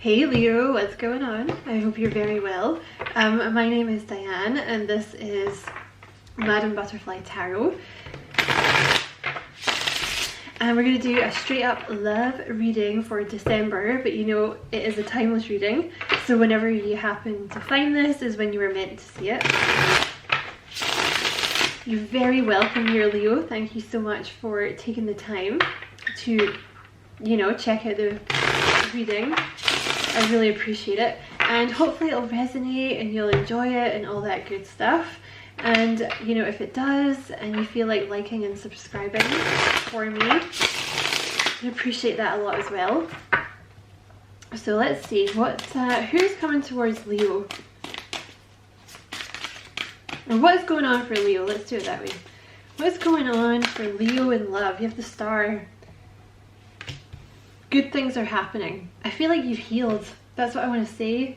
Hey Leo, what's going on? I hope you're very well. My name is Diane and this is Madam Butterfly Tarot. And we're going to do a straight up love reading for December, but you know, it is a timeless reading. So whenever you happen to find this is when you were meant to see it. You're very welcome here, Leo. Thank you so much for taking the time to, you know, check out the reading. I really appreciate it, and hopefully it'll resonate and you'll enjoy it and all that good stuff. And you know, if it does and you feel like liking and subscribing for me, I appreciate that a lot as well. So let's see who's coming towards Leo, or what's going on for Leo. Let's do it that way. What's going on for Leo in love? You have the Star. Good things are happening. I feel like you've healed. That's what I want to say.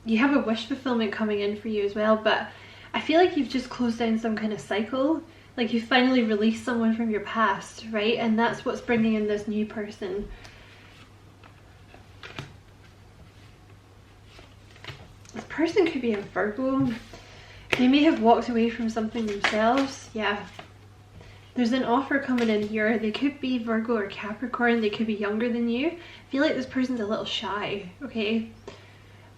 You have a wish fulfillment coming in for you as well, but I feel like you've just closed down some kind of cycle. Like you finally released someone from your past, right? And that's what's bringing in this new person. This person could be a Virgo. They may have walked away from something themselves. Yeah. There's an offer coming in here. They could be Virgo or Capricorn. They could be younger than you. I feel like this person's a little shy, okay?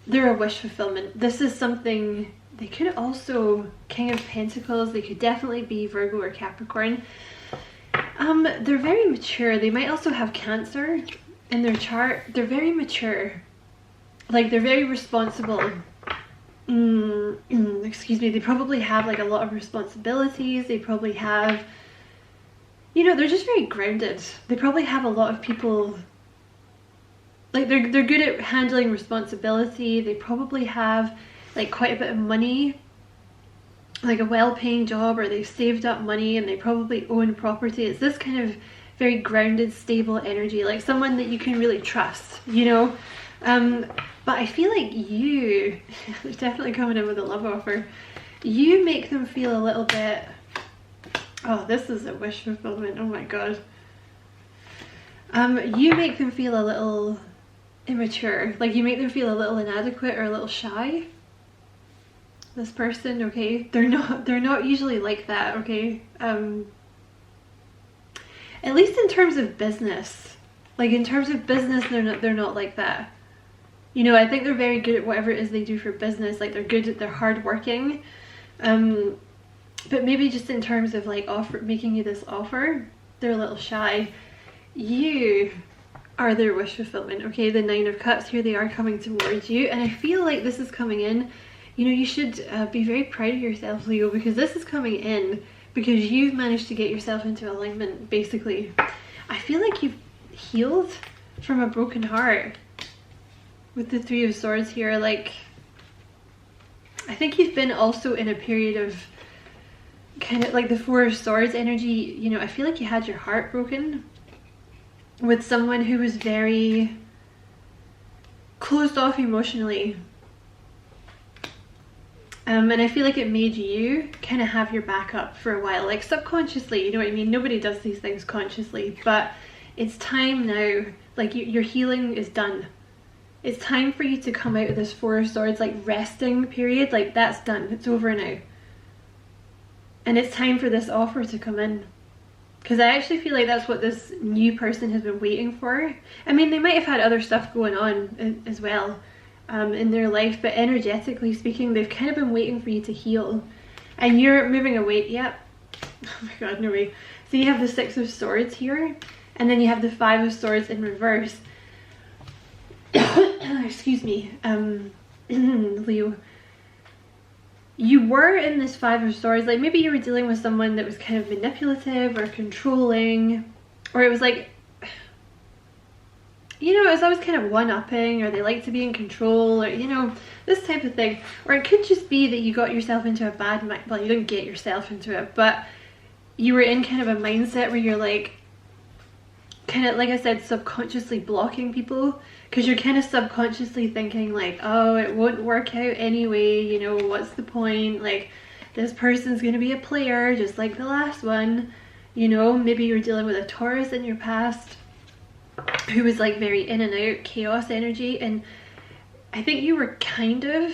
They're a wish fulfillment. This is something, they could also, King of Pentacles, they could definitely be Virgo or Capricorn. They're very mature. They might also have Cancer in their chart. They're very mature. Like they're very responsible. Excuse me. They probably have like a lot of responsibilities. They probably have, you know, they're just very grounded. They probably have a lot of people, like they're good at handling responsibility. They probably have like quite a bit of money, like a well-paying job, or they've saved up money and they probably own property. It's this kind of very grounded, stable energy, like someone that you can really trust, you know? But I feel like you, they're definitely coming in with a love offer. You make them feel a little bit, oh, this is a wish fulfillment. Oh my god. You make them feel a little immature. Like you make them feel a little inadequate or a little shy. This person, okay? They're not usually like that, okay? At least in terms of business. Like in terms of business, they're not like that. You know, I think they're very good at whatever it is they do for business. Like they're hardworking. But maybe just in terms of like making you this offer, they're a little shy. You are their wish fulfillment, okay? The Nine of Cups, here they are coming towards you. And I feel like this is coming in. You know, you should be very proud of yourself, Leo, because this is coming in because you've managed to get yourself into alignment, basically. I feel like you've healed from a broken heart with the Three of Swords here. Like, I think you've been also in a period of kind of like the Four of Swords energy. You know, I feel like you had your heart broken with someone who was very closed off emotionally. And I feel like it made you kind of have your back up for a while, like subconsciously, you know what I mean? Nobody does these things consciously, but it's time now. Like your healing is done. It's time for you to come out of this Four of Swords, like resting period. Like that's done. It's over now. And it's time for this offer to come in. Because I actually feel like that's what this new person has been waiting for. I mean, they might have had other stuff going on as well in their life, but energetically speaking, they've kind of been waiting for you to heal. And you're moving away. Yep. Oh my god, no way. So you have the Six of Swords here, and then you have the Five of Swords in reverse. Excuse me, Leo. You were in this Five of Swords, like maybe you were dealing with someone that was kind of manipulative or controlling, or it was like, you know, it's always kind of one-upping, or they like to be in control, or you know, this type of thing. Or it could just be that you got yourself into a bad mind. Well, you didn't get yourself into it, but you were in kind of a mindset where you're like, kind of, like I said, subconsciously blocking people, because you're kind of subconsciously thinking like, oh, it won't work out anyway, you know, what's the point? Like, this person's gonna be a player just like the last one, you know. Maybe you're dealing with a Taurus in your past. who was like very in and out chaos energy, and I think you were kind of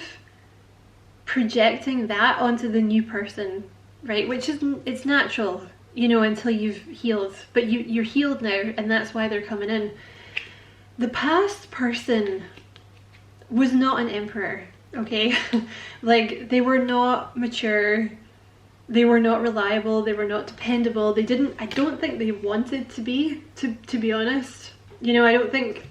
projecting that onto the new person, right? Which is, it's natural, you know, until you've healed, but you're healed now, and that's why they're coming in. The past person was not an emperor, okay? Like, they were not mature, they were not reliable, they were not dependable, they didn't, I don't think they wanted to be honest. You know, I don't think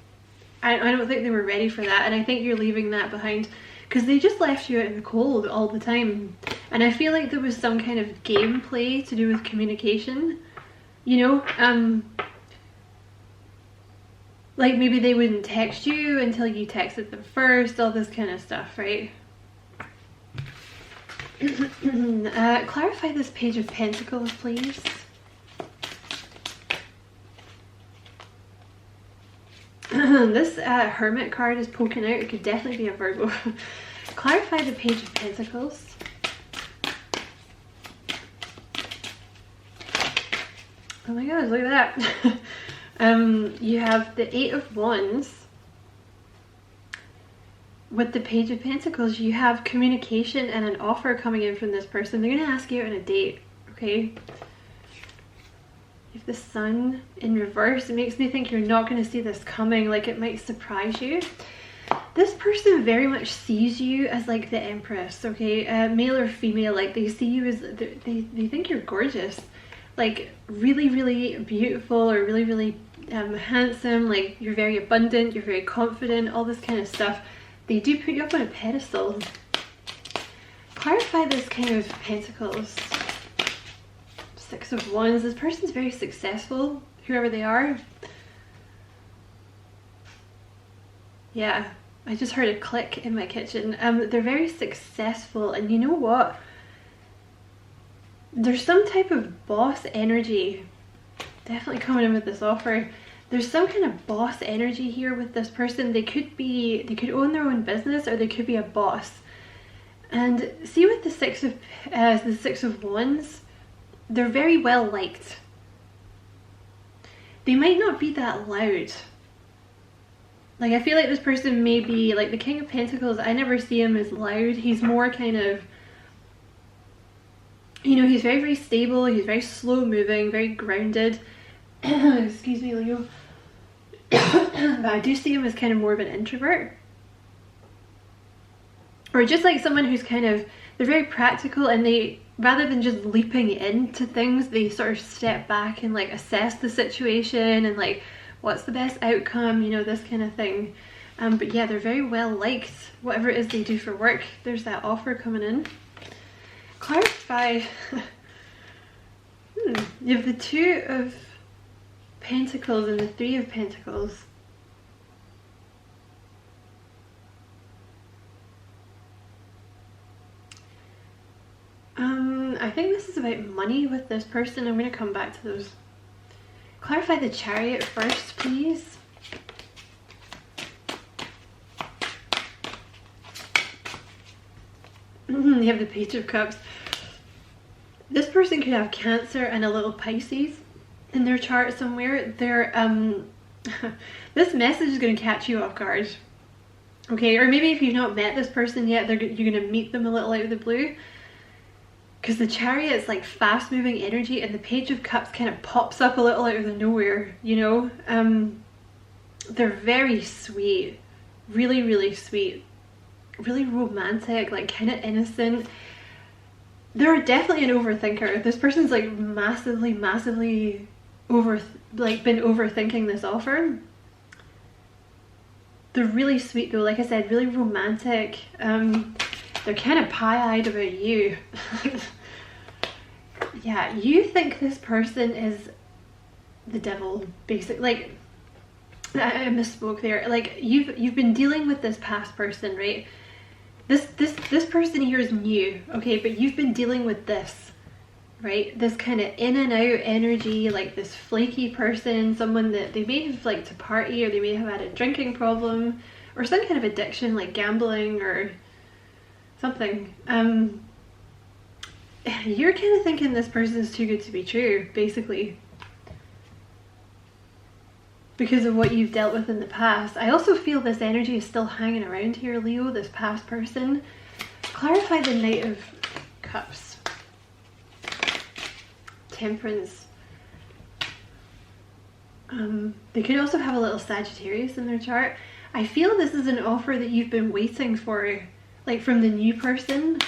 they were ready for that, and I think you're leaving that behind, because they just left you out in the cold all the time. And I feel like there was some kind of gameplay to do with communication, you know? Like maybe they wouldn't text you until you texted them first, all this kind of stuff, right? Clarify this Page of Pentacles, please. This Hermit card is poking out. It could definitely be a Virgo. Clarify the Page of Pentacles. Oh my god, look at that. You have the Eight of Wands. With the Page of Pentacles, you have communication and an offer coming in from this person. They're going to ask you out on a date, okay? If the Sun in reverse, it makes me think you're not going to see this coming, like it might surprise you. This person very much sees you as like the Empress, okay? Male or female, like they see you as, they think you're gorgeous. Like really, really beautiful, or really, really handsome, like you're very abundant, you're very confident, all this kind of stuff. They do put you up on a pedestal. Clarify this kind of Pentacles. Six of Wands. This person's very successful, whoever they are. Yeah, I just heard a click in my kitchen. They're very successful, and you know what? There's some type of boss energy definitely coming in with this offer. There's some kind of boss energy here with this person. They could own their own business, or they could be a boss. And see, with the Six of Wands, they're very well liked. They might not be that loud. Like, I feel like this person may be like the King of Pentacles. I never see him as loud. He's more kind of, you know, he's very, very stable. He's very slow moving, very grounded. Excuse me, Leo. But I do see him as kind of more of an introvert. Or just like someone who's kind of, they're very practical, and they, rather than just leaping into things, they sort of step back and like assess the situation and like, what's the best outcome, you know, this kind of thing. But yeah, they're very well liked, whatever it is they do for work. There's that offer coming in. Clarify. You have the Two of Pentacles and the Three of Pentacles. I think this is about money with this person. I'm going to come back to those. Clarify the Chariot first, please. You have the Page of Cups. This person could have Cancer and a little Pisces in their chart somewhere. They're this message is going to catch you off guard, okay? Or maybe if you've not met this person yet, you're going to meet them a little out of the blue, because the Chariot is like fast moving energy, and the Page of Cups kind of pops up a little out of the nowhere, you know. They're very sweet, really, really sweet, really romantic, like kind of innocent. They're definitely an overthinker. This person's like massively been overthinking this offer. They're really sweet though, like I said, really romantic. They're kind of pie-eyed about you. Yeah, you think this person is the devil, basically. Like, I misspoke there. Like, you've been dealing with this past person, right? This person here is new, okay, but you've been dealing with this, right? This kind of in and out energy, like this flaky person, someone that they may have liked to party, or they may have had a drinking problem, or some kind of addiction like gambling or something. You're kind of thinking this person's too good to be true, basically. because of what you've dealt with in the past. I also feel this energy is still hanging around here, Leo, this past person. Clarify the Knight of Cups. Temperance. They could also have a little Sagittarius in their chart. I feel this is an offer that you've been waiting for, like from the new person.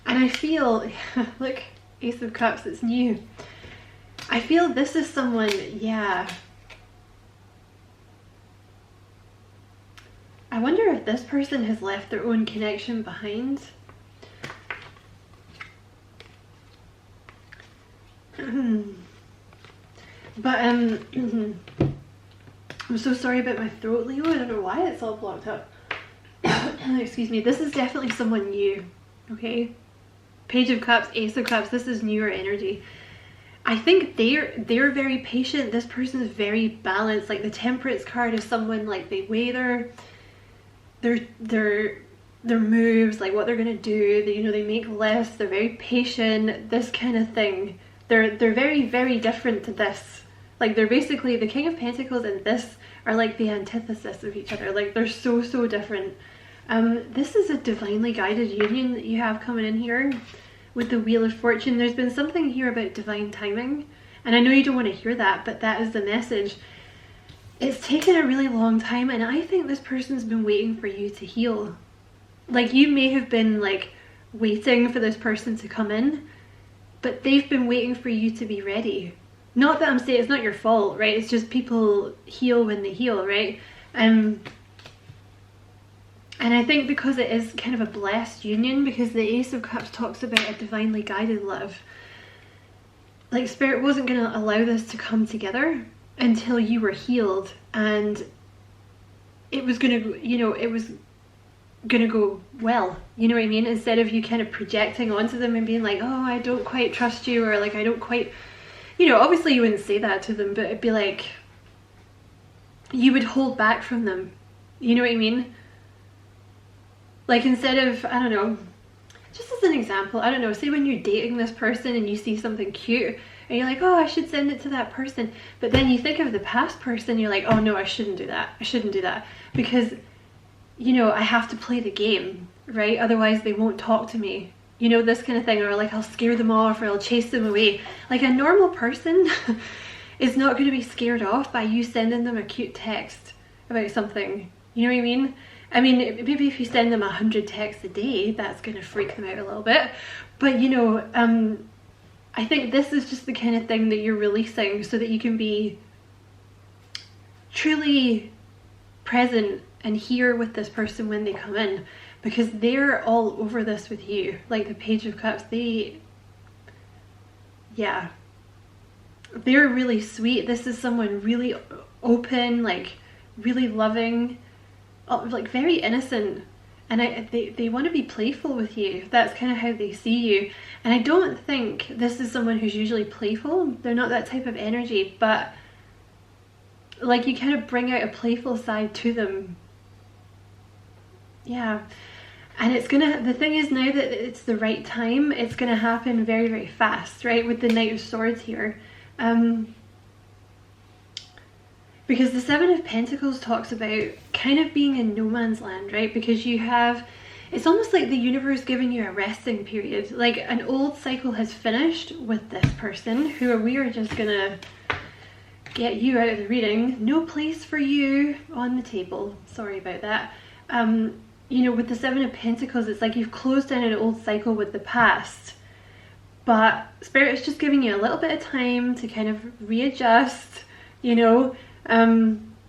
And I feel, look, Ace of Cups, it's new. I feel this is someone, yeah. I wonder if this person has left their own connection behind. But I'm so sorry about my throat, Leo. I don't know why it's all blocked up. Excuse me. This is definitely someone new, okay? Page of Cups, Ace of Cups, this is newer energy. I think they're very patient. This person is very balanced. Like the Temperance card is someone like they weigh their moves, like what they're gonna do. They, you know, they make lists. They're very patient. This kind of thing. They're very, very different to this. Like they're basically the King of Pentacles and this are like the antithesis of each other. Like they're so different. This is a divinely guided union that you have coming in here with the Wheel of Fortune. There's been something here about divine timing, and I know you don't want to hear that, but that is the message. It's taken a really long time, and I think this person's been waiting for you to heal. Like you may have been like waiting for this person to come in, but they've been waiting for you to be ready. Not that I'm saying it's not your fault, right? It's just people heal when they heal, right? And I think because it is kind of a blessed union, because the Ace of Cups talks about a divinely guided love. Like Spirit wasn't going to allow this to come together until you were healed, and it was going to, you know, it was going to go well, you know what I mean? Instead of you kind of projecting onto them and being like, oh, I don't quite trust you, or like I don't quite, you know, obviously you wouldn't say that to them, but it'd be like you would hold back from them, you know what I mean? Like instead of, I don't know, just as an example, I don't know, say when you're dating this person and you see something cute and you're like, oh, I should send it to that person, but then you think of the past person, you're like, oh no, I shouldn't do that, I shouldn't do that, because you know, I have to play the game, right? Otherwise they won't talk to me, you know, this kind of thing. Or like I'll scare them off, or I'll chase them away. Like a normal person is not going to be scared off by you sending them a cute text about something, you know what I mean? I mean, maybe if you send them 100 texts a day, that's going to freak them out a little bit, but you know, I think this is just the kind of thing that you're releasing so that you can be truly present and here with this person when they come in, because they're all over this with you. Like the Page of Cups, yeah, they're really sweet. This is someone really open, like really loving, like very innocent, and they want to be playful with you. That's kind of how they see you. And I don't think this is someone who's usually playful. They're not that type of energy, but like you kind of bring out a playful side to them. Yeah, and it's gonna, the thing is now that it's the right time, it's gonna happen very, very fast, right? With the Knight of Swords here. Because the Seven of Pentacles talks about kind of being in no man's land, right? Because you have, it's almost like the universe giving you a resting period. Like an old cycle has finished with this person who we are just gonna get you out of the reading. No place for you on the table. Sorry about that. You know, with the Seven of Pentacles, it's like you've closed down an old cycle with the past, but Spirit is just giving you a little bit of time to kind of readjust, you know,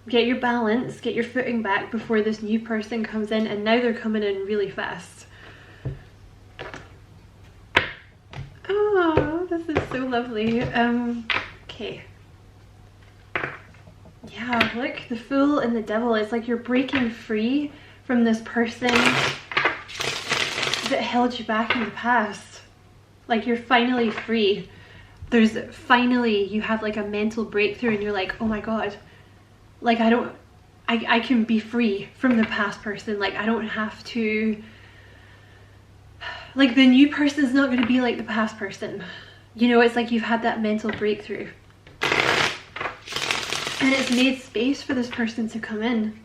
get your balance, get your footing back before this new person comes in, and now they're coming in really fast. Oh, this is so lovely. Okay. Yeah, look, the Fool and the Devil. It's like you're breaking free from this person that held you back in the past. Like you're finally free. There's finally, you have like a mental breakthrough and you're like, oh my God, like I can be free from the past person. Like I don't have to, like the new person's not going to be like the past person. You know, it's like you've had that mental breakthrough. And it's made space for this person to come in.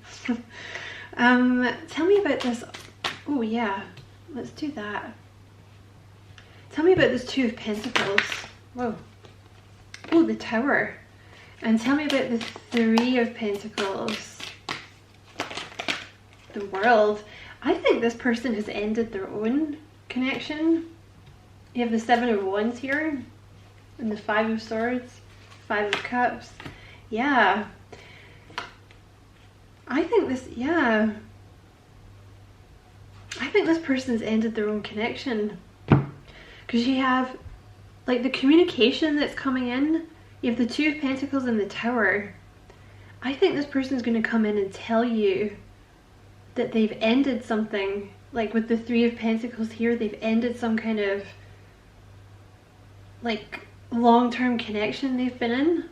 Tell me about this. Oh yeah, let's do that. Tell me about this Two of Pentacles. Whoa. Oh, the Tower. And tell me about the Three of Pentacles. The World. I think this person has ended their own connection. You have the Seven of Wands here. And the Five of Swords. Five of Cups. Yeah. I think this, yeah. I think this person's ended their own connection. Because you have, like, the communication that's coming in. You have the Two of Pentacles and the Tower. I think this person's going to come in and tell you that they've ended something. Like with the Three of Pentacles here, they've ended some kind of, like, long-term connection they've been in.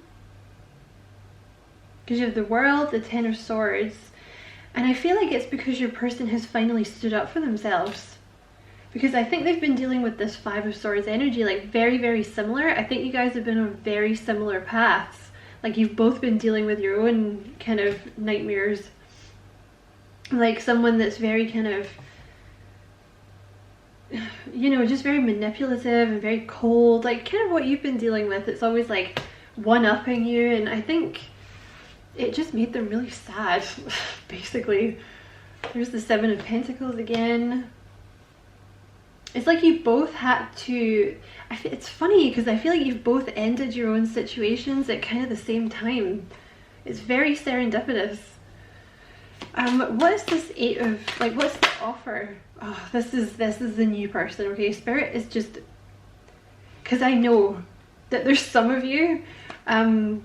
Because you have the World, the Ten of Swords. And I feel like it's because your person has finally stood up for themselves. Because I think they've been dealing with this Five of Swords energy, like, very, very similar. I think you guys have been on very similar paths. Like, you've both been dealing with your own kind of nightmares. Like, someone that's very kind of, you know, just very manipulative and very cold. Like, kind of what you've been dealing with. It's always, like, one-upping you. And I think it just made them really sad, basically. There's the Seven of Pentacles again. It's like you both had to, it's funny because I feel like you've both ended your own situations at kind of the same time. It's very serendipitous. What is this Eight of, like, what's the offer? Oh, this is the new person, okay? Spirit is just, because I know that there's some of you that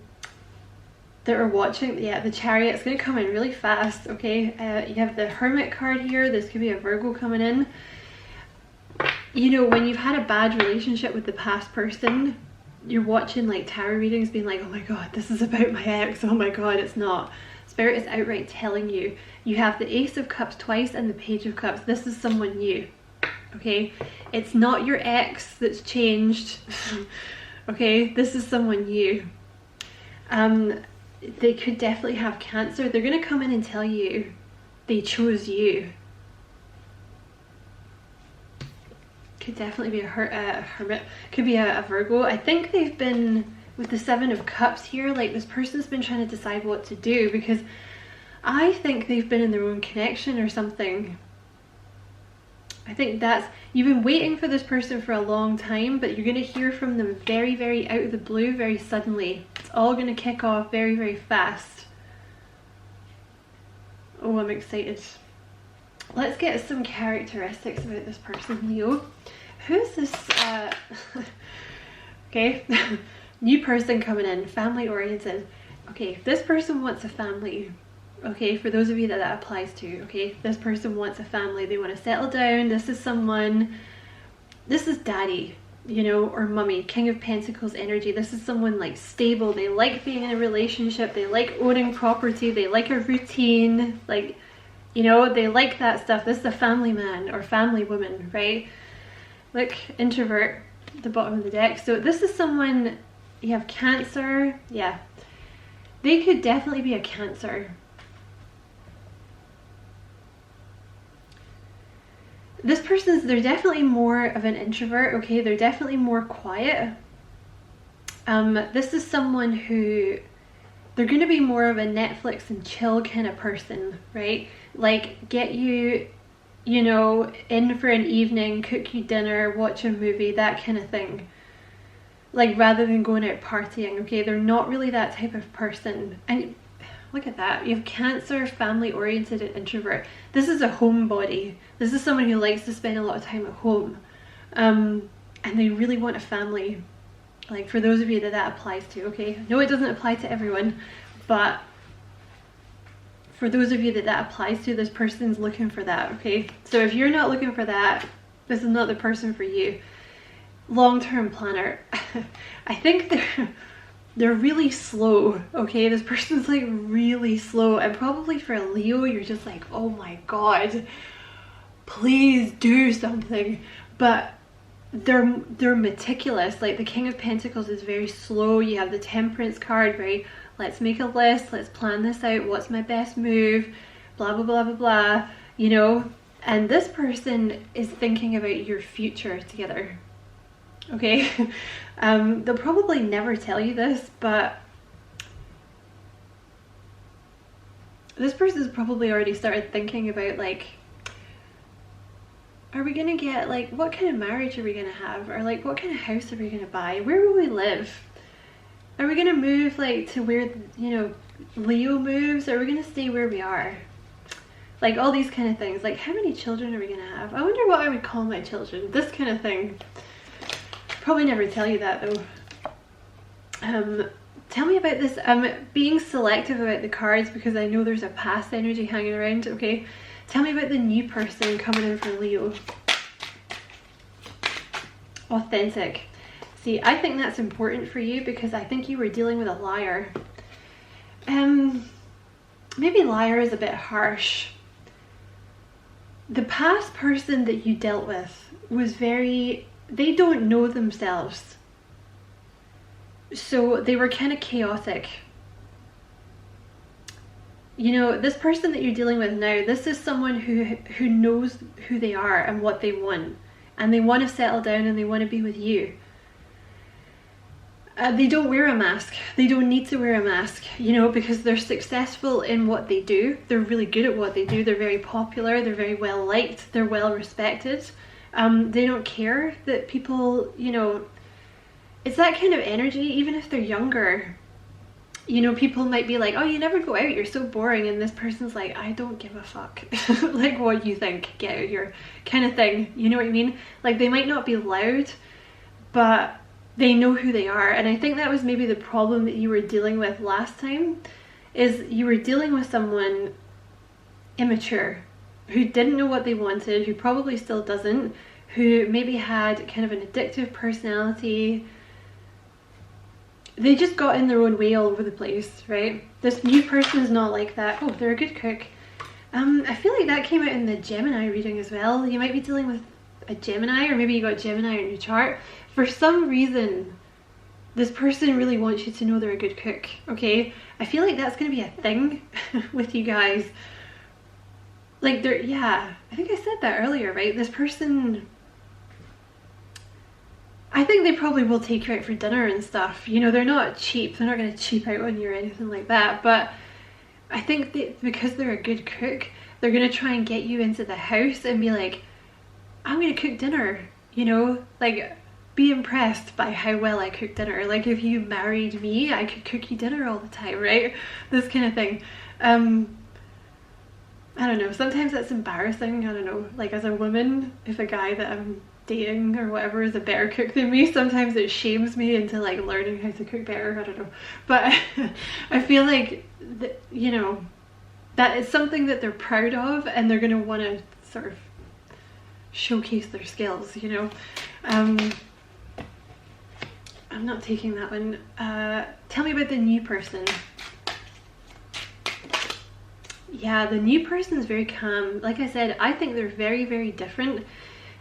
are watching. Yeah, the Chariot's going to come in really fast, okay? You have the Hermit card here. This could be a Virgo coming in. You know, when you've had a bad relationship with the past person, you're watching, like, tarot readings being like, oh my god, this is about my ex. Oh my god, it's not. Spirit is outright telling you. You have the Ace of Cups twice and the Page of Cups. This is someone new, okay? It's not your ex that's changed, okay? This is someone new. They could definitely have Cancer. They're going to come in and tell you they chose you. Could definitely be a Hermit. Could be a Virgo. I think they've been, with the Seven of Cups here, like, this person's been trying to decide what to do, because I think they've been in their own connection or something. I think that's, you've been waiting for this person for a long time, but you're going to hear from them very, very out of the blue, very suddenly. It's all going to kick off very, very fast. Oh, I'm excited. Let's get some characteristics about this person, Leo. Who's this? Okay, new person coming in, family oriented. Okay, this person wants a family. Okay, for those of you that applies to, okay, this person wants a family. They want to settle down. This is someone, this is daddy, you know, or mummy, King of Pentacles energy. This is someone, like, stable. They like being in a relationship. They like owning property. They like a routine. Like, you know, they like that stuff. This is a family man or family woman, right? Look, introvert, the bottom of the deck. So this is someone, you have Cancer. Yeah, they could definitely be a Cancer. This person's, they're definitely more of an introvert, okay? They're definitely more quiet. This is someone who, they're going to be more of a Netflix and chill kind of person, right? Like, get you, you know, in for an evening, cook you dinner, watch a movie, that kind of thing. Like, rather than going out partying, okay? They're not really that type of person. And look at that. You have Cancer, family oriented and introvert. This is a homebody. This is someone who likes to spend a lot of time at home. And they really want a family. Like, for those of you that that applies to, okay? No, it doesn't apply to everyone, but for those of you that that applies to, this person's looking for that, okay? So if you're not looking for that, this is not the person for you. Long-term planner. I think they're really slow, okay? This person's, like, really slow, and probably for a Leo, you're just like, oh my god, please do something. But they're meticulous. Like, the King of Pentacles is very slow. You have the Temperance card, very let's make a list, let's plan this out, what's my best move, blah blah blah blah blah, you know. And this person is thinking about your future together, okay? They'll probably never tell you this, but this person's probably already started thinking about, like, are we gonna get, like, what kind of marriage are we gonna have, or like what kind of house are we gonna buy, where will we live, are we gonna move like to where, you know, Leo moves, or are we gonna stay where we are, like all these kind of things, like how many children are we gonna have, I wonder what I would call my children, this kind of thing. Probably never tell you that though. Tell me about this. I'm being selective about the cards because I know there's a past energy hanging around, okay? Tell me about the new person coming in for Leo. Authentic. See, I think that's important for you because I think you were dealing with a liar. Maybe liar is a bit harsh. The past person that you dealt with was very, they don't know themselves. So they were kind of chaotic. You know, this person that you're dealing with now, this is someone who knows who they are and what they want. And they want to settle down and they want to be with you. They don't wear a mask. They don't need to wear a mask, you know, because they're successful in what they do. They're really good at what they do. They're very popular. They're very well liked. They're well respected. They don't care that people, you know, it's that kind of energy, even if they're younger. You know, people might be like, oh, you never go out, you're so boring. And this person's like, I don't give a fuck. Like what you think, get out here, kind of thing. You know what I mean? Like they might not be loud, but they know who they are. And I think that was maybe the problem that you were dealing with last time, is you were dealing with someone immature, who didn't know what they wanted, who probably still doesn't, who maybe had kind of an addictive personality. They just got in their own way all over the place, right? This new person is not like that. Oh, they're a good cook. I feel like that came out in the Gemini reading as well. You might be dealing with a Gemini, or maybe you got Gemini in your chart. For some reason, this person really wants you to know they're a good cook, okay? I feel like that's going to be a thing with you guys. Like they're, yeah, I think I said that earlier, right? This person, I think they probably will take you out for dinner and stuff. You know, they're not cheap. They're not going to cheap out on you or anything like that. But I think that because they're a good cook, they're going to try and get you into the house and be like, I'm going to cook dinner, you know? Like, be impressed by how well I cook dinner. Like, if you married me, I could cook you dinner all the time, right? This kind of thing. I don't know. Sometimes that's embarrassing. I don't know. Like, as a woman, if a guy that I'm dating or whatever is a better cook than me, sometimes it shames me into like learning how to cook better. I don't know, but I feel like you know, that is something that they're proud of, and they're going to want to sort of showcase their skills, you know. I'm not taking that one. Tell me about the new person. Yeah, the new person is very calm. Like I said, I think they're very, very different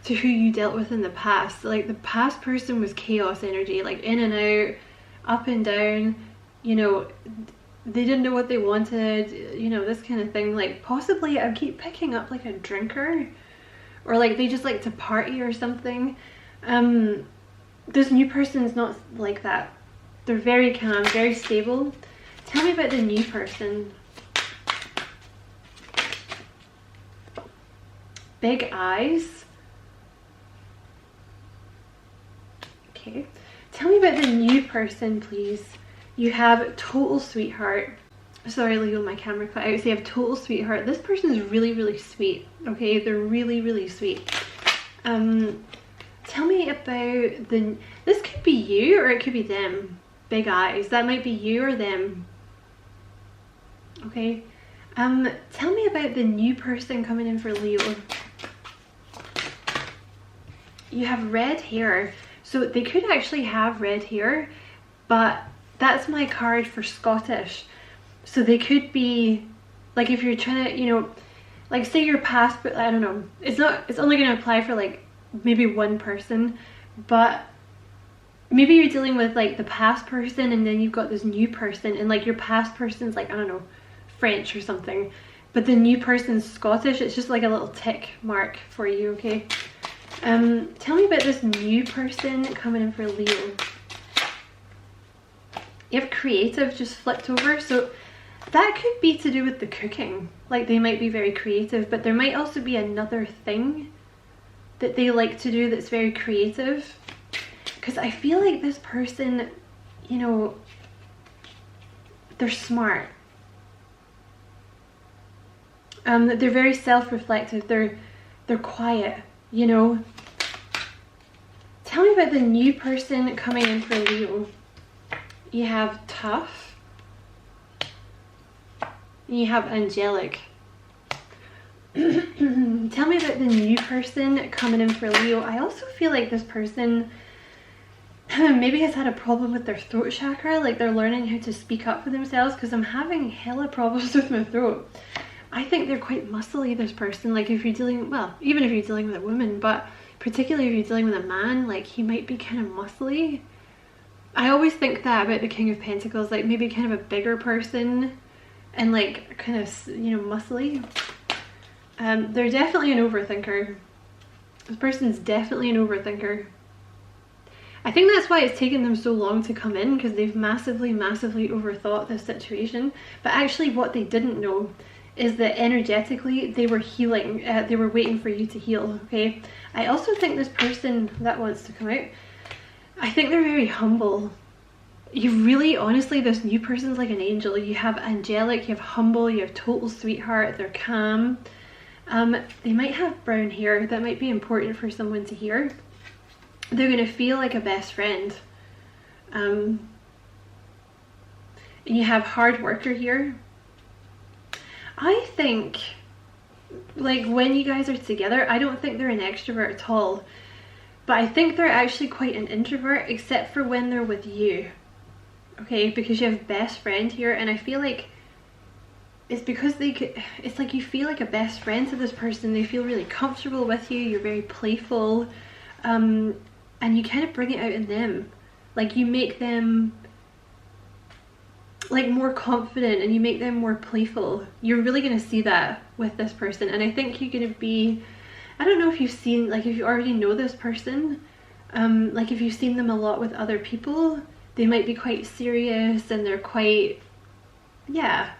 to who you dealt with in the past. Like the past person was chaos energy, like in and out, up and down, you know, they didn't know what they wanted, you know, this kind of thing. Like possibly I keep picking up like a drinker, or like they just like to party or something. This new person's not like that. They're very calm, very stable. Tell me about the new person. Big eyes. Okay. Tell me about the new person, please. You have total sweetheart. Sorry, Leo, my camera cut out. So you have total sweetheart. This person is really, really sweet. Okay, they're really, really sweet. Tell me about the... This could be you or it could be them. Big eyes. That might be you or them. Okay. Tell me about the new person coming in for Leo. You have red hair. So they could actually have red hair, but that's my card for Scottish. So they could be, like if you're trying to, you know, like say your past, but I don't know. It's only going to apply for like maybe one person, but maybe you're dealing with like the past person, and then you've got this new person, and like your past person's like, I don't know, French or something, but the new person's Scottish. It's just like a little tick mark for you, okay? Tell me about this new person coming in for Leo. You have creative just flipped over, so that could be to do with the cooking. Like they might be very creative, but there might also be another thing that they like to do that's very creative. Because I feel like this person, you know, they're smart. They're very self-reflective. They're quiet, you know. Tell me about the new person coming in for Leo. You have tough. You have angelic. Tell me about the new person coming in for Leo. I also feel like this person maybe has had a problem with their throat chakra, like they're learning how to speak up for themselves, because I'm having hella problems with my throat. I think they're quite muscly, this person. Like if you're dealing, well, even if you're dealing with a woman, but particularly if you're dealing with a man, like he might be kind of muscly. I always think that about the King of Pentacles, like maybe kind of a bigger person and like kind of, you know, muscly. They're definitely an overthinker. This person's definitely an overthinker. I think that's why it's taken them so long to come in, because they've massively overthought this situation. But actually what they didn't know is that energetically they were healing. They were waiting for you to heal, okay? I also think this person that wants to come out, I think they're very humble. You really, honestly, this new person's like an angel. You have angelic, you have humble, you have total sweetheart, they're calm. They might have brown hair. That might be important for someone to hear. They're going to feel like a best friend. And you have hard worker here. I think, like, when you guys are together, I don't think they're an extrovert at all. But I think they're actually quite an introvert, except for when they're with you. Okay, because you have best friend here, and I feel like it's because it's like you feel like a best friend to this person. They feel really comfortable with you. You're very playful. And you kind of bring it out in them. Like you make them like more confident, and you make them more playful. You're really going to see that with this person. And I think you're going to be, I don't know if you've seen, like if you already know this person, like if you've seen them a lot with other people, they might be quite serious, and they're quite, yeah,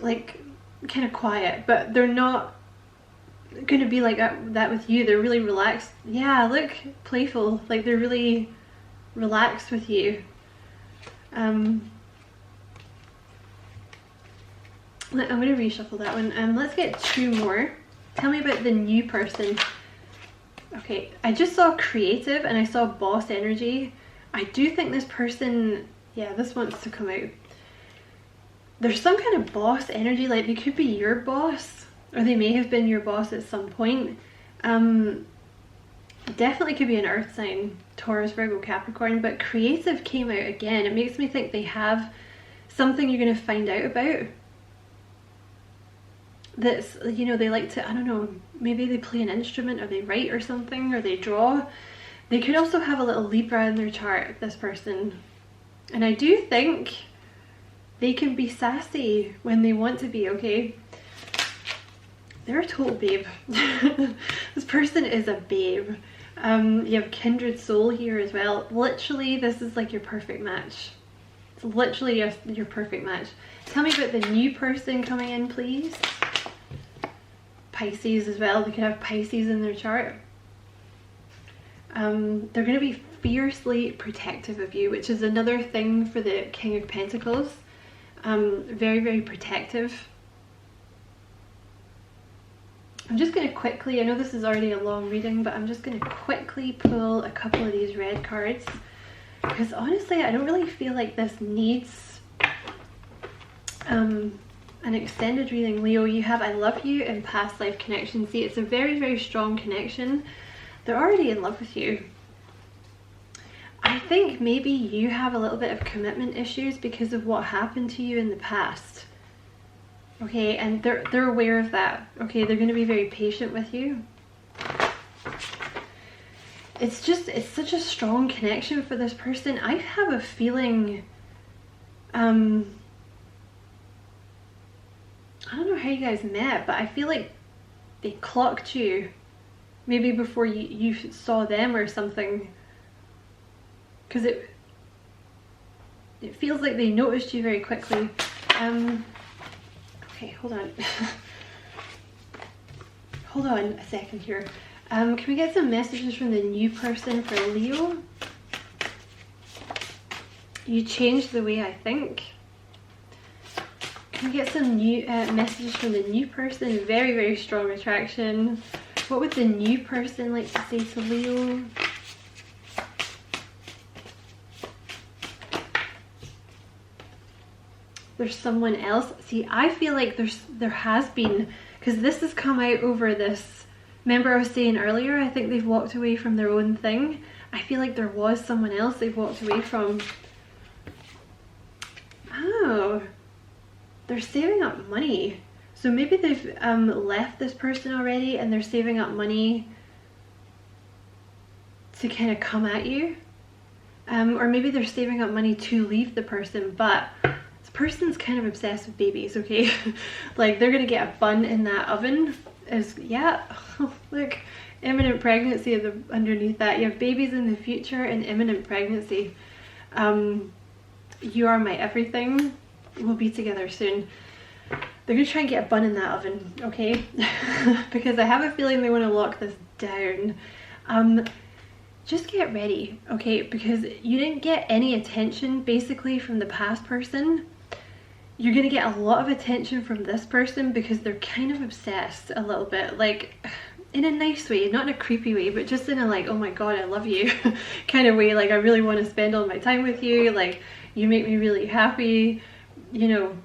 like kind of quiet, but they're not going to be like that with you. They're really relaxed. Yeah, look, playful. Like they're really relaxed with you. I'm going to reshuffle that one. Let's get two more. Tell me about the new person. Okay, I just saw creative and I saw boss energy. I do think this person, yeah, this wants to come out. There's some kind of boss energy, like they could be your boss, or they may have been your boss at some point. Definitely could be an earth sign, Taurus, Virgo, Capricorn, but creative came out again. It makes me think they have something you're going to find out about. That's, you know, they like to, I don't know, maybe they play an instrument, or they write or something, or they draw. They could also have a little Libra in their chart, this person. And I do think they can be sassy when they want to be, okay? They're a total babe. This person is a babe. You have kindred soul here as well. Literally, this is like your perfect match. It's literally your perfect match. Tell me about the new person coming in, please. Pisces as well. They could have Pisces in their chart. They're going to be fiercely protective of you, which is another thing for the King of Pentacles. Very, very protective. I'm just going to quickly, I know this is already a long reading, but I'm just going to quickly pull a couple of these red cards, because honestly I don't really feel like this needs an extended reading. Leo, you have I love you and past life connection. See, it's a very, very strong connection. They're already in love with you. I think maybe you have a little bit of commitment issues because of what happened to you in the past. Okay, and they're aware of that. Okay, they're going to be very patient with you. it's such a strong connection for this person. I have a feeling, I don't know how you guys met, but I feel like they clocked you maybe before you saw them or something, because it feels like they noticed you very quickly. Okay, hold on. Hold on a second here. Can we get some messages from the new person for Leo? You changed the way I think. Can we get some new messages from the new person? Very, very strong attraction. What would the new person like to say to Leo? There's someone else. See, I feel like there has been, because this has come out over this. Remember I was saying earlier, I think they've walked away from their own thing. I feel like there was someone else they've walked away from. Oh, they're saving up money. So maybe they've left this person already and they're saving up money to kind of come at you. Or maybe they're saving up money to leave the person, but this person's kind of obsessed with babies, okay? Like they're gonna get a bun in that oven. Yeah, look, imminent pregnancy underneath that. You have babies in the future and imminent pregnancy. You are my everything. We'll be together soon. They're gonna try and get a bun in that oven, okay? Because I have a feeling they want to lock this down. Just get ready, okay? Because you didn't get any attention basically from the past person. You're gonna get a lot of attention from this person because they're kind of obsessed a little bit, like in a nice way, not in a creepy way, but just in a like, oh my god, I love you kind of way. Like I really want to spend all my time with you, like you make me really happy, you know,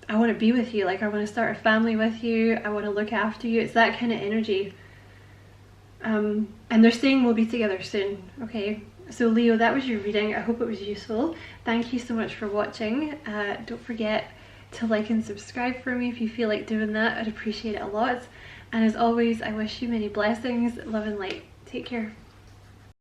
I want to be with you, like I want to start a family with you, I want to look after you. It's that kind of energy. And they're saying we'll be together soon, okay? So Leo, that was your reading. I hope it was useful. Thank you so much for watching. Don't forget to like and subscribe for me if you feel like doing that. I'd appreciate it a lot. And as always, I wish you many blessings, love and light. Take care.